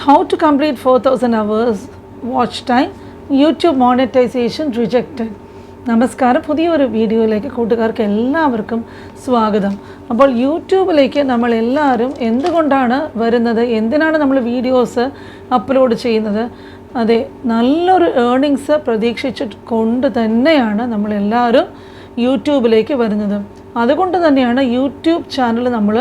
How to complete 4,000 hours watch time, YouTube monetization rejected. നമസ്കാരം, പുതിയൊരു വീഡിയോയിലേക്ക് കൂട്ടുകാർക്ക് എല്ലാവർക്കും സ്വാഗതം. അപ്പോൾ യൂട്യൂബിലേക്ക് നമ്മൾ എല്ലാവരും എന്തുകൊണ്ടാണ് വരുന്നത്, എന്തിനാണ് നമ്മൾ വീഡിയോസ് അപ്ലോഡ് ചെയ്യുന്നത്? അതെ, നല്ലൊരു ഏർണിങ്സ് പ്രതീക്ഷിച്ചിട്ട് കൊണ്ട് തന്നെയാണ് നമ്മളെല്ലാവരും യൂട്യൂബിലേക്ക് വരുന്നത്. അതുകൊണ്ട് തന്നെയാണ് യൂട്യൂബ് ചാനൽ നമ്മൾ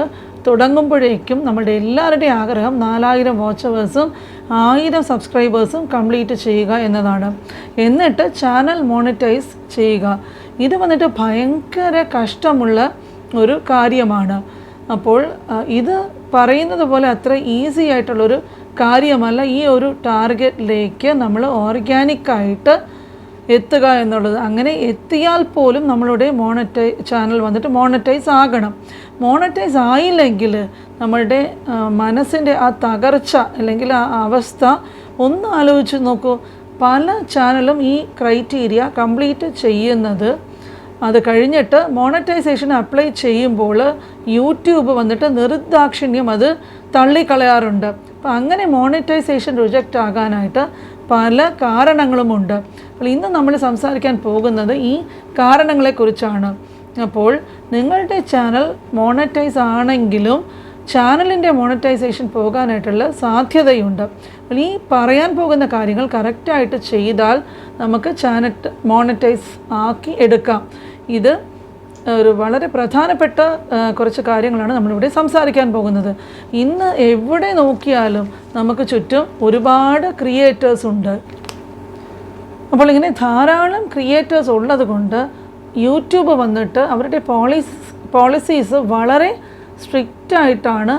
തുടങ്ങുമ്പോഴേക്കും നമ്മളുടെ എല്ലാവരുടെയും ആഗ്രഹം 4000 വാച്ചവേഴ്സും 1000 സബ്സ്ക്രൈബേഴ്സും കംപ്ലീറ്റ് ചെയ്യുക എന്നതാണ്. എന്നിട്ട് ചാനൽ മോണിറ്റൈസ് ചെയ്യുക. ഇത് വന്നിട്ട് ഭയങ്കര കഷ്ടമുള്ള ഒരു കാര്യമാണ്. അപ്പോൾ ഇത് പറയുന്നത് പോലെ അത്ര ഈസി ആയിട്ടുള്ളൊരു കാര്യമല്ല ഈ ഒരു ടാർഗറ്റിലേക്ക് നമ്മൾ ഓർഗാനിക്കായിട്ട് എത്തുക എന്നുള്ളത്. അങ്ങനെ എത്തിയാൽ പോലും നമ്മളുടെ ചാനൽ വന്നിട്ട് മോണിറ്റൈസ് ആകണം. മോണിറ്റൈസ് ആയില്ലെങ്കിൽ നമ്മളുടെ മനസ്സിൻ്റെ ആ തകർച്ച അല്ലെങ്കിൽ ആ അവസ്ഥ ഒന്ന് ആലോചിച്ച് നോക്കൂ. പല ചാനലും ഈ ക്രൈറ്റീരിയ കംപ്ലീറ്റ് ചെയ്യുന്നത് അത് കഴിഞ്ഞിട്ട് മോണിറ്റൈസേഷൻ അപ്ലൈ ചെയ്യുമ്പോൾ യൂട്യൂബ് വന്നിട്ട് നിർദാക്ഷിണ്യം അത് തള്ളിക്കളയാറുണ്ട്. അപ്പോൾ അങ്ങനെ മോണിറ്റൈസേഷൻ റിജക്റ്റ് ആകാനായിട്ട് പല കാരണങ്ങളുമുണ്ട്. അപ്പോൾ ഇന്ന് നമ്മൾ സംസാരിക്കാൻ പോകുന്നത് ഈ കാരണങ്ങളെക്കുറിച്ചാണ്. അപ്പോൾ നിങ്ങളുടെ ചാനൽ മോണിറ്റൈസ് ആണെങ്കിലും ചാനലിൻ്റെ മോണിറ്റൈസേഷൻ പോകാനായിട്ടുള്ള സാധ്യതയുണ്ട്. അപ്പോൾ ഈ പറയാൻ പോകുന്ന കാര്യങ്ങൾ കറക്റ്റായിട്ട് ചെയ്താൽ നമുക്ക് ചാനൽ മോണിറ്റൈസ് ആക്കി എടുക്കാം. ഇത് ഒരു വളരെ പ്രധാനപ്പെട്ട കുറച്ച് കാര്യങ്ങളാണ് നമ്മളിവിടെ സംസാരിക്കാൻ പോകുന്നത്. ഇന്ന് എവിടെ നോക്കിയാലും നമുക്ക് ചുറ്റും ഒരുപാട് ക്രിയേറ്റേഴ്സ് ഉണ്ട്. അപ്പോൾ ഇങ്ങനെ ധാരാളം ക്രിയേറ്റേഴ്സ് ഉള്ളത് കൊണ്ട് യൂട്യൂബ് വന്നിട്ട് അവരുടെ പോളിസീസ് വളരെ സ്ട്രിക്റ്റായിട്ടാണ്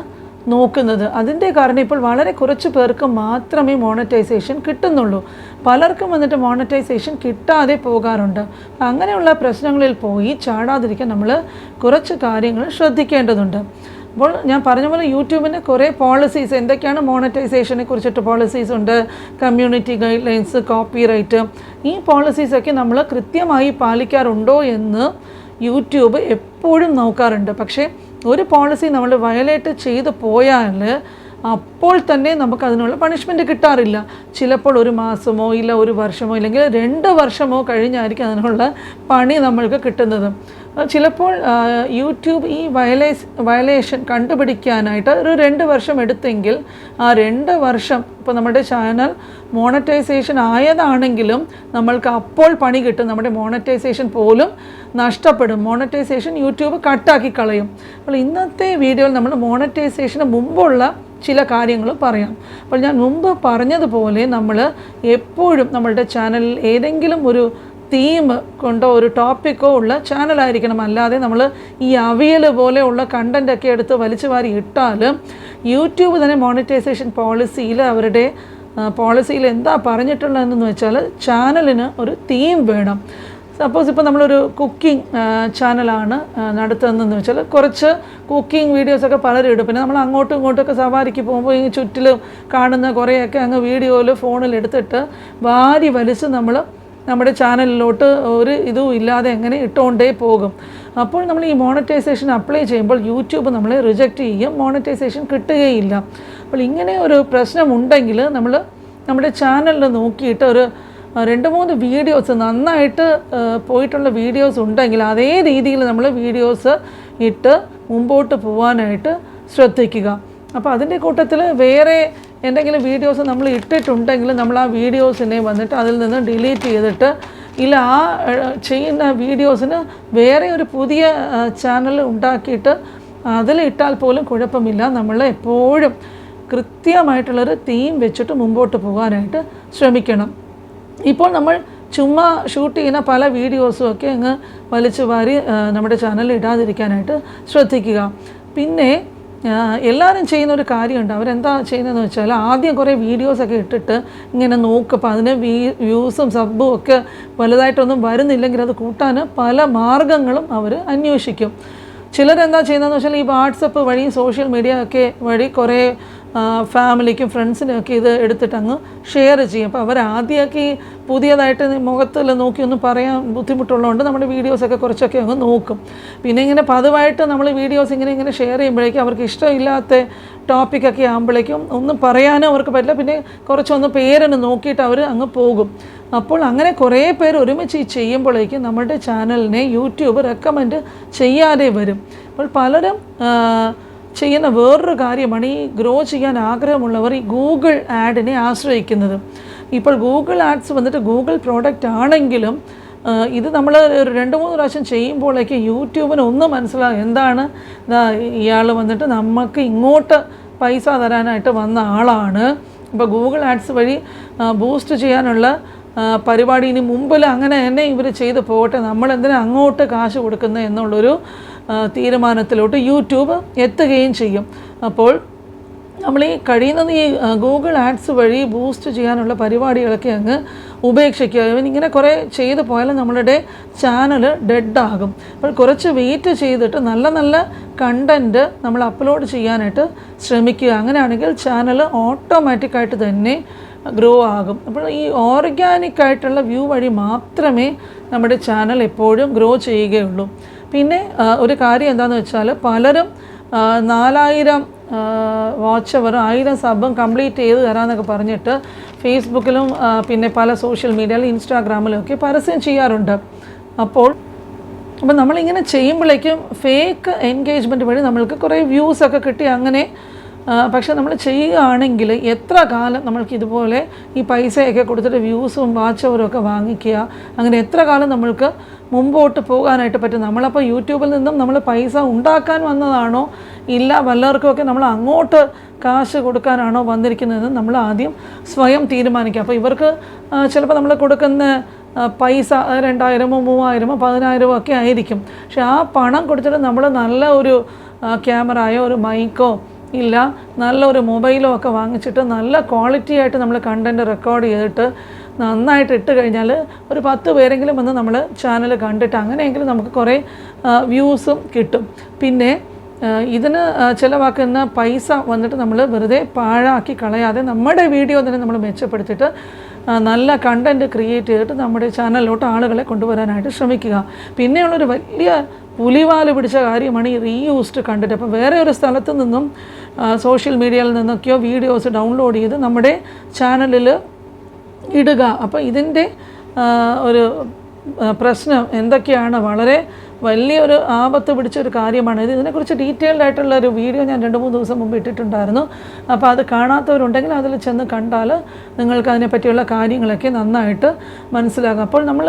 നോക്കുന്നത്. അതിൻ്റെ കാരണം ഇപ്പോൾ വളരെ കുറച്ച് പേർക്ക് മാത്രമേ മോണിറ്റൈസേഷൻ കിട്ടുന്നുള്ളൂ. പലർക്കും വന്നിട്ട് മോണിറ്റൈസേഷൻ കിട്ടാതെ പോകാറുണ്ട്. അങ്ങനെയുള്ള പ്രശ്നങ്ങളിൽ പോയി ചാടാതിരിക്കാൻ നമ്മൾ കുറച്ച് കാര്യങ്ങൾ ശ്രദ്ധിക്കേണ്ടതുണ്ട്. അപ്പോൾ ഞാൻ പറഞ്ഞ പോലെ യൂട്യൂബിന് കുറേ പോളിസീസ്, എന്തൊക്കെയാണ് മോണിറ്റൈസേഷനെ കുറിച്ചിട്ട് പോളിസീസ് ഉണ്ട്, കമ്മ്യൂണിറ്റി ഗൈഡ് ലൈൻസ്, കോപ്പിറൈറ്റ്, ഈ പോളിസീസൊക്കെ നമ്മൾ കൃത്യമായി പാലിക്കാറുണ്ടോ എന്ന് യൂട്യൂബ് എപ്പോഴും നോക്കാറുണ്ട്. പക്ഷേ ഒരു പോളിസി നമ്മൾ വയലേറ്റ് ചെയ്ത് പോയാൽ അപ്പോൾ തന്നെ നമുക്കതിനുള്ള പണിഷ്മെൻറ്റ് കിട്ടാറില്ല. ചിലപ്പോൾ ഒരു മാസമോ ഇല്ല ഒരു വർഷമോ ഇല്ലെങ്കിൽ 2 വർഷമോ കഴിഞ്ഞായിരിക്കും അതിനുള്ള പണി നമ്മൾക്ക് കിട്ടുന്നത്. ചിലപ്പോൾ യൂട്യൂബ് ഈ വയലേഷൻ കണ്ടുപിടിക്കാനായിട്ട് ഒരു 2 വർഷം എടുത്തെങ്കിൽ ആ 2 വർഷം ഇപ്പോൾ നമ്മുടെ ചാനൽ മോണിറ്റൈസേഷൻ ആയതാണെങ്കിലും നമ്മൾക്ക് അപ്പോൾ പണി കിട്ടും. നമ്മുടെ മോണിറ്റൈസേഷൻ പോലും നഷ്ടപ്പെടും. മോണിറ്റൈസേഷൻ യൂട്യൂബ് കട്ടാക്കി കളയും. അപ്പോൾ ഇന്നത്തെ വീഡിയോയിൽ നമ്മൾ മോണിറ്റൈസേഷന് മുമ്പുള്ള ചില കാര്യങ്ങൾ പറയാം. അപ്പോൾ ഞാൻ മുമ്പ് പറഞ്ഞതുപോലെ നമ്മൾ എപ്പോഴും നമ്മളുടെ ചാനലിൽ ഏതെങ്കിലും ഒരു തീം കൊണ്ടോ ഒരു ടോപ്പിക്കോ ഉള്ള ചാനലായിരിക്കണം. അല്ലാതെ നമ്മൾ ഈ അവിയൽ പോലെയുള്ള കണ്ടൻറ്റൊക്കെ എടുത്ത് വലിച്ചു വാരി ഇട്ടാൽ യൂട്യൂബ് തന്നെ മോണിറ്റൈസേഷൻ പോളിസിയിൽ അവരുടെ പോളിസിയിൽ എന്താ പറഞ്ഞിട്ടുള്ളതെന്ന് വെച്ചാൽ ചാനലിന് ഒരു തീം വേണം. സപ്പോസ് ഇപ്പോൾ നമ്മളൊരു കുക്കിംഗ് ചാനലാണ് നടത്തുന്നതെന്ന് വെച്ചാൽ കുറച്ച് കുക്കിംഗ് വീഡിയോസൊക്കെ പലരും ഇടും. പിന്നെ നമ്മൾ അങ്ങോട്ടും ഇങ്ങോട്ടൊക്കെ സവാരിക്ക് പോകുമ്പോൾ ഈ ചുറ്റിലും കാണുന്ന കുറേയൊക്കെ അങ്ങ് വീഡിയോയിൽ ഫോണിൽ എടുത്തിട്ട് വാരി വലിച്ച് നമ്മൾ നമ്മുടെ ചാനലിലോട്ട് ഒരു ഇതും ഇല്ലാതെ എങ്ങനെ ഇട്ടുകൊണ്ടേ പോകും. അപ്പോൾ നമ്മൾ ഈ മോണിറ്റൈസേഷൻ അപ്ലൈ ചെയ്യുമ്പോൾ യൂട്യൂബ് നമ്മളെ റിജക്റ്റ് ചെയ്യും, മോണിറ്റൈസേഷൻ കിട്ടുകയില്ല. അപ്പോൾ ഇങ്ങനെ ഒരു പ്രശ്നമുണ്ടെങ്കിൽ നമ്മൾ നമ്മുടെ ചാനലിൽ നോക്കിയിട്ട് ഒരു 2-3 വീഡിയോസ് നന്നായിട്ട് പോയിട്ടുള്ള വീഡിയോസ് ഉണ്ടെങ്കിൽ അതേ രീതിയിൽ നമ്മൾ വീഡിയോസ് ഇട്ട് മുമ്പോട്ട് പോകാനായിട്ട് ശ്രദ്ധിക്കുക. അപ്പോൾ അതിൻ്റെ കൂട്ടത്തിൽ വേറെ എന്തെങ്കിലും വീഡിയോസ് നമ്മൾ ഇട്ടിട്ടുണ്ടെങ്കിൽ നമ്മൾ ആ വീഡിയോസിനെ വന്നിട്ട് അതിൽ നിന്ന് ഡിലീറ്റ് ചെയ്തിട്ട് ഇല്ല ആ ചെയ്യുന്ന വീഡിയോസിന് വേറെ ഒരു പുതിയ ചാനൽ ഉണ്ടാക്കിയിട്ട് അതിലിട്ടാൽ പോലും കുഴപ്പമില്ല. നമ്മൾ എപ്പോഴും കൃത്യമായിട്ടുള്ളൊരു തീം വെച്ചിട്ട് മുമ്പോട്ട് പോകാനായിട്ട് ശ്രമിക്കണം. ഇപ്പോൾ നമ്മൾ ചുമ്മാ ഷൂട്ട് ചെയ്യുന്ന പല വീഡിയോസും ഒക്കെ അങ്ങ് വലിച്ചു വാരി നമ്മുടെ ചാനലിൽ ഇടാതിരിക്കാനായിട്ട് ശ്രദ്ധിക്കുക. പിന്നെ എല്ലാവരും ചെയ്യുന്ന ഒരു കാര്യമുണ്ട്. അവരെന്താ ചെയ്യുന്നതെന്ന് വെച്ചാൽ ആദ്യം കുറേ വീഡിയോസൊക്കെ ഇട്ടിട്ട് ഇങ്ങനെ നോക്കും. അപ്പോൾ അതിന് വ്യൂസും സബ്ബും ഒക്കെ വലുതായിട്ടൊന്നും വരുന്നില്ലെങ്കിൽ അത് കൂട്ടാൻ പല മാർഗങ്ങളും അവർ അന്വേഷിക്കും. ചിലരെന്താ ചെയ്യുന്നതെന്ന് വെച്ചാൽ ഈ വാട്സപ്പ് വഴി സോഷ്യൽ മീഡിയ ഒക്കെ വഴി കുറേ ഫാമിലിക്കും ഫ്രണ്ട്സിനും ഇത് എടുത്തിട്ട് അങ്ങ് ഷെയർ ചെയ്യും. അപ്പോൾ അവരാദ്യമൊക്കെ ഈ പുതിയതായിട്ട് മുഖത്തിൽ നോക്കിയൊന്നും പറയാൻ ബുദ്ധിമുട്ടുള്ളതുകൊണ്ട് നമ്മുടെ വീഡിയോസൊക്കെ കുറച്ചൊക്കെ അങ്ങ് നോക്കും. പിന്നെ ഇങ്ങനെ പതിവായിട്ട് നമ്മൾ വീഡിയോസ് ഇങ്ങനെ ഷെയർ ചെയ്യുമ്പോഴേക്കും അവർക്ക് ഇഷ്ടമില്ലാത്ത ടോപ്പിക്കൊക്കെ ആകുമ്പോഴേക്കും ഒന്നും പറയാനും അവർക്ക് പറ്റില്ല. പിന്നെ കുറച്ചൊന്ന് പേരൊന്ന് നോക്കിയിട്ട് അവർ അങ്ങ് പോകും. അപ്പോൾ അങ്ങനെ കുറേ പേര് ഒരുമിച്ച് ചെയ്യുമ്പോഴേക്കും നമ്മുടെ ചാനലിനെ യൂട്യൂബ് റെക്കമെൻഡ് ചെയ്യാതെ വരും. അപ്പോൾ പലരും ചെയ്യുന്ന വേറൊരു കാര്യമാണ് ഈ ഗ്രോ ചെയ്യാൻ ആഗ്രഹമുള്ളവർ ഈ ഗൂഗിൾ ആഡിനെ ആശ്രയിക്കുന്നത്. ഇപ്പോൾ ഗൂഗിൾ ആഡ്സ് വന്നിട്ട് ഗൂഗിൾ പ്രോഡക്റ്റ് ആണെങ്കിലും ഇത് നമ്മൾ ഒരു 2-3 പ്രാവശ്യം ചെയ്യുമ്പോഴേക്കും യൂട്യൂബിന് ഒന്നും മനസ്സിലാകും എന്താണ് ഇയാൾ വന്നിട്ട് നമുക്ക് ഇങ്ങോട്ട് പൈസ തരാനായിട്ട് വന്ന ആളാണ്. ഇപ്പോൾ ഗൂഗിൾ ആഡ്സ് വഴി ബൂസ്റ്റ് ചെയ്യാനുള്ള പരിപാടി ഇനി മുമ്പിൽ അങ്ങനെ തന്നെ ഇവർ ചെയ്ത് പോകട്ടെ, നമ്മളെന്തിനാ അങ്ങോട്ട് കാശ് കൊടുക്കുന്നത് എന്നുള്ളൊരു തീരുമാനത്തിലോട്ട് യൂട്യൂബ് എത്തുകയും ചെയ്യും. അപ്പോൾ നമ്മൾ ഈ കഴിയുന്നത് ഈ ഗൂഗിൾ ആഡ്സ് വഴി ബൂസ്റ്റ് ചെയ്യാനുള്ള പരിപാടികളൊക്കെ അങ്ങ് ഉപേക്ഷിക്കുക. ഇങ്ങനെ കുറേ ചെയ്ത് പോയാലും നമ്മളുടെ ചാനൽ ഡെഡാകും. അപ്പോൾ കുറച്ച് വെയിറ്റ് ചെയ്തിട്ട് നല്ല നല്ല കണ്ടൻറ്റ് നമ്മൾ അപ്ലോഡ് ചെയ്യാനായിട്ട് ശ്രമിക്കുക. അങ്ങനെയാണെങ്കിൽ ചാനൽ ഓട്ടോമാറ്റിക്കായിട്ട് തന്നെ ഗ്രോ ആകും. അപ്പോൾ ഈ ഓർഗാനിക്കായിട്ടുള്ള വ്യൂ വഴി മാത്രമേ നമ്മുടെ ചാനൽ എപ്പോഴും ഗ്രോ ചെയ്യുകയുള്ളൂ. പിന്നെ ഒരു കാര്യം എന്താണെന്ന് വെച്ചാൽ പലരും 4000 വാച്ച് അവറും 1000 സബും കംപ്ലീറ്റ് ചെയ്ത് തരാമെന്നൊക്കെ പറഞ്ഞിട്ട് ഫേസ്ബുക്കിലും പിന്നെ പല സോഷ്യൽ മീഡിയയിലും ഇൻസ്റ്റാഗ്രാമിലും ഒക്കെ പരസ്യം ചെയ്യാറുണ്ട്. അപ്പോൾ നമ്മളിങ്ങനെ ചെയ്യുമ്പോഴേക്കും ഫേക്ക് എൻഗേജ്മെൻറ്റ് വഴി നമ്മൾക്ക് കുറേ വ്യൂസൊക്കെ കിട്ടി അങ്ങനെ. പക്ഷെ നമ്മൾ ചെയ്യുകയാണെങ്കിൽ എത്ര കാലം നമ്മൾക്ക് ഇതുപോലെ ഈ പൈസയൊക്കെ കൊടുത്തിട്ട് വ്യൂസും വാച്ച് അവറും ഒക്കെ വാങ്ങിക്കുക, അങ്ങനെ എത്ര കാലം നമ്മൾക്ക് മുമ്പോട്ട് പോകാനായിട്ട് പറ്റും. നമ്മളപ്പോൾ യൂട്യൂബിൽ നിന്നും നമ്മൾ പൈസ ഉണ്ടാക്കാൻ വന്നതാണോ ഇല്ല വല്ലവർക്കുമൊക്കെ നമ്മൾ അങ്ങോട്ട് കാശ് കൊടുക്കാനാണോ വന്നിരിക്കുന്നതെന്ന് നമ്മൾ ആദ്യം സ്വയം തീരുമാനിക്കുക. അപ്പോൾ ഇവർക്ക് ചിലപ്പോൾ നമ്മൾ കൊടുക്കുന്ന പൈസ 2000-ഓ 3000-ഓ 10,000-ഓ ഒക്കെ ആയിരിക്കും. പക്ഷെ ആ പണം കൊടുത്തിട്ട് നമ്മൾ നല്ല ഒരു ക്യാമറയോ ഒരു മൈക്കോ ഇല്ല നല്ലൊരു മൊബൈലോ ഒക്കെ വാങ്ങിച്ചിട്ട് നല്ല ക്വാളിറ്റി ആയിട്ട് നമ്മൾ കണ്ടൻറ്റ് റെക്കോർഡ് ചെയ്തിട്ട് നന്നായിട്ട് ഇട്ട് കഴിഞ്ഞാൽ ഒരു 10 പേരെങ്കിലും വന്ന് നമ്മൾ ചാനൽ കണ്ടിട്ട് അങ്ങനെയെങ്കിലും നമുക്ക് കുറേ വ്യൂസും കിട്ടും. പിന്നെ ഇതിന് ചിലവാക്കുന്ന പൈസ വന്നിട്ട് നമ്മൾ വെറുതെ പാഴാക്കി കളയാതെ നമ്മുടെ വീഡിയോ തന്നെ നമ്മൾ മെച്ചപ്പെടുത്തിയിട്ട് നല്ല കണ്ടൻറ്റ് ക്രിയേറ്റ് ചെയ്തിട്ട് നമ്മുടെ ചാനലിലോട്ട് ആളുകളെ കൊണ്ടുവരാനായിട്ട് ശ്രമിക്കുക. പിന്നെയുള്ളൊരു വലിയ പുലിവാല് പിടിച്ച കാര്യമാണ് ഈ റീയൂസ്ഡ് കണ്ടൻറ്റ്. അപ്പോൾ വേറെ ഒരു സ്ഥലത്തു നിന്നും സോഷ്യൽ മീഡിയയിൽ നിന്നൊക്കെയോ വീഡിയോസ് ഡൗൺലോഡ് ചെയ്ത് നമ്മുടെ ചാനലിൽ ഇടുക. അപ്പോൾ ഇതിൻ്റെ ഒരു പ്രശ്നം എന്തൊക്കെയാണ്, വളരെ വലിയൊരു ആപത്ത് പിടിച്ചൊരു കാര്യമാണ് ഇത്. ഇതിനെക്കുറിച്ച് ഡീറ്റെയിൽഡ് ആയിട്ടുള്ള ഒരു വീഡിയോ ഞാൻ 2-3 ദിവസം മുമ്പ് ഇട്ടിട്ടുണ്ടായിരുന്നു. അപ്പോൾ അത് കാണാത്തവരുണ്ടെങ്കിൽ അതിൽ ചെന്ന് കണ്ടാൽ നിങ്ങൾക്ക് അതിനെപ്പറ്റിയുള്ള കാര്യങ്ങളൊക്കെ നന്നായിട്ട് മനസ്സിലാകും. അപ്പോൾ നമ്മൾ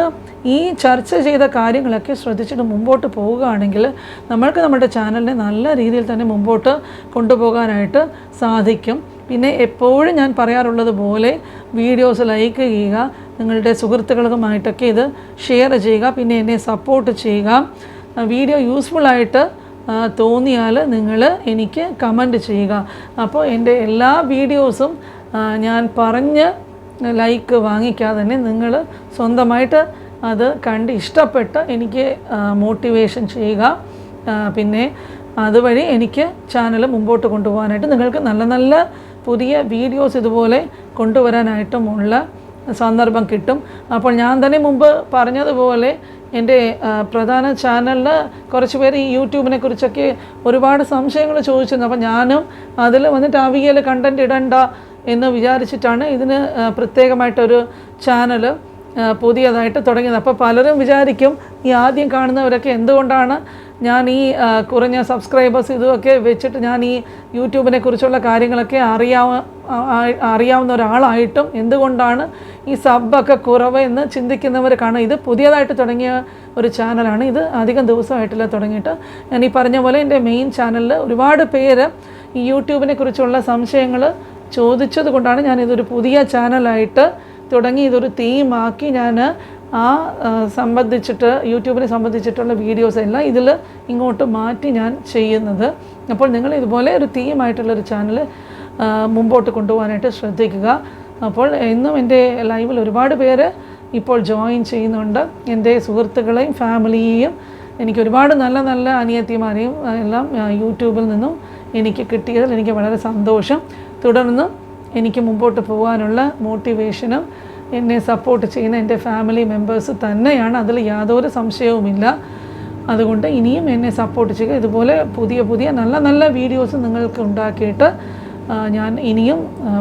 ഈ ചർച്ച ചെയ്ത കാര്യങ്ങളൊക്കെ ശ്രദ്ധിച്ചിട്ട് മുമ്പോട്ട് പോവുകയാണെങ്കിൽ നമ്മൾക്ക് നമ്മുടെ ചാനലിനെ നല്ല രീതിയിൽ തന്നെ മുമ്പോട്ട് കൊണ്ടുപോകാനായിട്ട് സാധിക്കും. പിന്നെ എപ്പോഴും ഞാൻ പറയാറുള്ളത് പോലെ വീഡിയോസ് ലൈക്ക് ചെയ്യുക, നിങ്ങളുടെ സുഹൃത്തുക്കളുമായിട്ടൊക്കെ ഇത് ഷെയർ ചെയ്യുക, പിന്നെ എന്നെ സപ്പോർട്ട് ചെയ്യുക. വീഡിയോ യൂസ്ഫുള്ളായിട്ട് തോന്നിയാൽ നിങ്ങൾ എനിക്ക് കമൻറ്റ് ചെയ്യുക. അപ്പോൾ എൻ്റെ എല്ലാ വീഡിയോസും ഞാൻ പറഞ്ഞ് ലൈക്ക് വാങ്ങിക്കാതെ തന്നെ നിങ്ങൾ സ്വന്തമായിട്ട് അത് കണ്ട് ഇഷ്ടപ്പെട്ട് എനിക്ക് മോട്ടിവേഷൻ ചെയ്യുക. പിന്നെ അതുവഴി എനിക്ക് ചാനൽ മുമ്പോട്ട് കൊണ്ടുപോകാനായിട്ട് നിങ്ങൾക്ക് നല്ല നല്ല പുതിയ വീഡിയോസ് ഇതുപോലെ കൊണ്ടുവരാനായിട്ടുമുള്ള സന്ദർഭം കിട്ടും. അപ്പോൾ ഞാൻ തന്നെ മുമ്പ് പറഞ്ഞതുപോലെ എൻ്റെ പ്രധാന ചാനലിൽ കുറച്ച് പേര് ഈ യൂട്യൂബിനെ കുറിച്ചൊക്കെ ഒരുപാട് സംശയങ്ങൾ ചോദിച്ചിരുന്നു. അപ്പോൾ ഞാനും അതിൽ വന്നിട്ട് അവിയൽ കണ്ടൻറ്റ് ഇടണ്ട എന്ന് വിചാരിച്ചിട്ടാണ് ഇതിന് പ്രത്യേകമായിട്ടൊരു ചാനൽ പുതിയതായിട്ട് തുടങ്ങിയത്. അപ്പോൾ പലരും വിചാരിക്കും ഈ ആദ്യം കാണുന്നവരൊക്കെ എന്തുകൊണ്ടാണ് ഞാൻ ഈ കുറഞ്ഞ സബ്സ്ക്രൈബേഴ്സ് ഇതൊക്കെ വെച്ചിട്ട് ഞാൻ ഈ യൂട്യൂബിനെ കുറിച്ചുള്ള കാര്യങ്ങളൊക്കെ അറിയാവുന്ന ഒരാളായിട്ടും എന്തുകൊണ്ടാണ് ഈ സബ്ബൊക്കെ കുറവ് എന്ന് ചിന്തിക്കുന്നവർ കാണും. ഇത് പുതിയതായിട്ട് തുടങ്ങിയ ഒരു ചാനലാണ്. ഇത് അധികം ദിവസമായിട്ടില്ല തുടങ്ങിയിട്ട്. ഞാൻ ഈ പറഞ്ഞ പോലെ എൻ്റെ മെയിൻ ചാനലിൽ ഒരുപാട് പേര് ഈ യൂട്യൂബിനെ കുറിച്ചുള്ള സംശയങ്ങൾ ചോദിച്ചത് കൊണ്ടാണ് ഞാനിതൊരു പുതിയ ചാനലായിട്ട് തുടങ്ങി ഇതൊരു തീമാക്കി ഞാൻ സംബന്ധിച്ചിട്ട് യൂട്യൂബിനെ സംബന്ധിച്ചിട്ടുള്ള വീഡിയോസ് എല്ലാം ഇതിൽ ഇങ്ങോട്ട് മാറ്റി ഞാൻ ചെയ്യുന്നത്. അപ്പോൾ നിങ്ങൾ ഇതുപോലെ ഒരു തീമായിട്ടുള്ളൊരു ചാനൽ മുമ്പോട്ട് കൊണ്ടുപോകാനായിട്ട് ശ്രദ്ധിക്കുക. അപ്പോൾ ഇന്നും എൻ്റെ ലൈവിൽ ഒരുപാട് പേര് ഇപ്പോൾ ജോയിൻ ചെയ്യുന്നുണ്ട്. എൻ്റെ സുഹൃത്തുക്കളെയും ഫാമിലിയെയും എനിക്ക് ഒരുപാട് നല്ല നല്ല അനിയത്തിമാരെയും എല്ലാം യൂട്യൂബിൽ നിന്നും എനിക്ക് കിട്ടിയതിൽ എനിക്ക് വളരെ സന്തോഷം. തുടർന്നും എനിക്ക് മുമ്പോട്ട് പോകാനുള്ള മോട്ടിവേഷനും എന്നെ സപ്പോർട്ട് ചെയ്യുന്ന എൻ്റെ ഫാമിലി മെമ്പേഴ്സ് തന്നെയാണ്, അതിൽ യാതൊരു സംശയവുമില്ല. അതുകൊണ്ട് ഇനിയും എന്നെ സപ്പോർട്ട് ചെയ്യുക. ഇതുപോലെ പുതിയ പുതിയ നല്ല നല്ല വീഡിയോസ് നിങ്ങൾക്ക് ഉണ്ടാക്കിയിട്ട് ഞാൻ ഇനിയും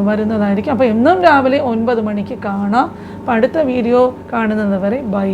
വരുന്നതായിരിക്കും. അപ്പോൾ എന്നും രാവിലെ 9 മണിക്ക് കാണാം. അപ്പോൾ അടുത്ത വീഡിയോ കാണുന്നത് വരെ ബൈ.